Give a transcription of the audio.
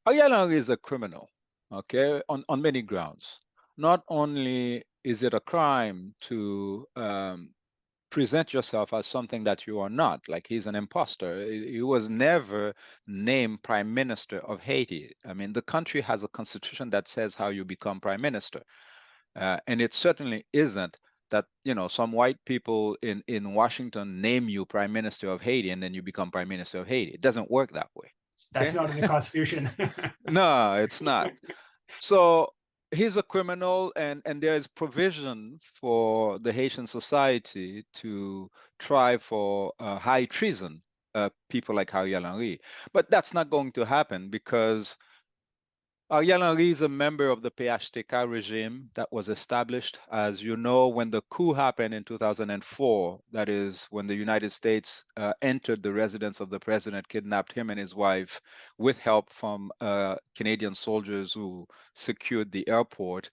Ariel Henry is a criminal, okay, on many grounds. Not only is it a crime to present yourself as something that you are not, like he's an imposter. He was never named prime minister of Haiti. I mean, the country has a constitution that says how you become prime minister. And it certainly isn't that, some white people in Washington name you prime minister of Haiti and then you become prime minister of Haiti. It doesn't work that way. That's Okay? not in the Constitution. No, it's not. So he's a criminal, and there is provision for the Haitian society to try for high treason, people like Ariel Henry. But that's not going to happen because Ariel Henry is a member of the PHTK regime that was established. As you know, when the coup happened in 2004, that is when the United States entered the residence of the president, kidnapped him and his wife with help from Canadian soldiers who secured the airport.